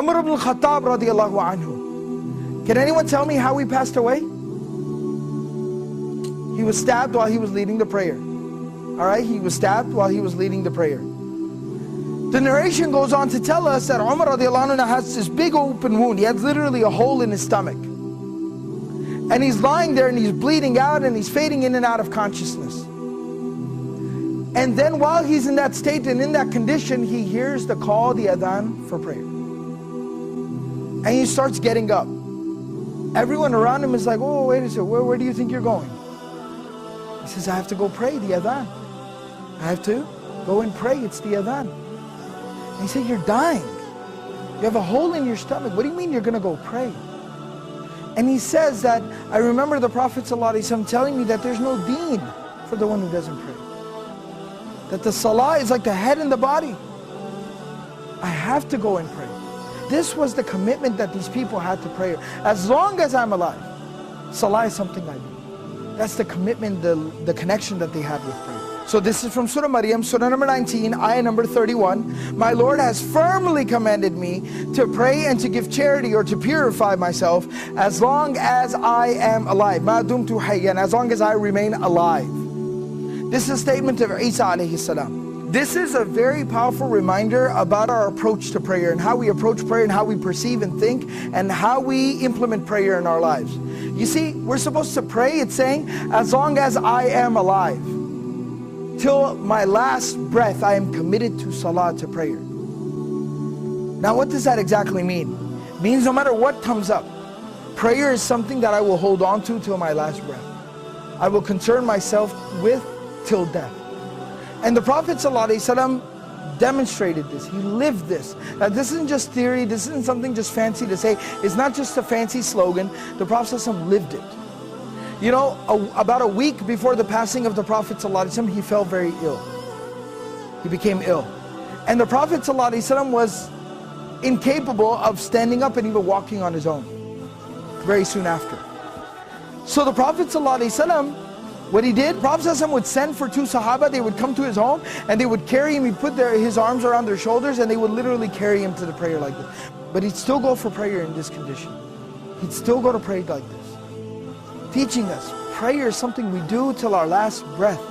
Umar ibn al-Khattab radiallahu anhu. Can anyone tell me how he passed away? He was stabbed while he was leading the prayer. Alright, he was stabbed while he was leading the prayer. The narration goes on to tell us that Umar radiallahu anhu has this big open wound. He has literally a hole in his stomach. And he's lying there and he's bleeding out and he's fading in and out of consciousness. And then while he's in that state and in that condition, he hears the call, the adhan for prayer. And he starts getting up. Everyone around him is like, oh, wait a second, where do you think you're going? He says, I have to go pray the adhan. I have to go and pray, it's the adhan. And he said, you're dying. You have a hole in your stomach. What do you mean you're going to go pray? And he says that, I remember the Prophet ﷺ telling me that there's no deen for the one who doesn't pray. That the salah is like the head and the body. I have to go and pray. This was the commitment that these people had to prayer. As long as I'm alive, salah is something I do. That's the commitment, the connection that they had with prayer. So this is from Surah Maryam, Surah number 19, ayah number 31. My Lord has firmly commanded me to pray and to give charity or to purify myself as long as I am alive. Ma dumtu hayyan, as long as I remain alive. This is a statement of Isa alayhi salam. This is a very powerful reminder about our approach to prayer and how we approach prayer and how we perceive and think and how we implement prayer in our lives. You see, we're supposed to pray, it's saying, as long as I am alive. Till my last breath, I am committed to salah, to prayer. Now what does that exactly mean? It means no matter what comes up, prayer is something that I will hold on to till my last breath. I will concern myself with till death. And the Prophet ﷺ demonstrated this. He lived this. Now this isn't just theory, this isn't something just fancy to say. It's not just a fancy slogan. The Prophet ﷺ lived it. You know, about a week before the passing of the Prophet ﷺ, he fell very ill. He became ill. And the Prophet ﷺ was incapable of standing up and even walking on his own very soon after. So the Prophet ﷺ, what he did, Prophet ﷺ would send for two Sahaba. They would come to his home and they would carry him. He'd put his arms around their shoulders and they would literally carry him to the prayer like this. But he'd still go for prayer in this condition. He'd still go to pray like this. Teaching us, prayer is something we do till our last breath.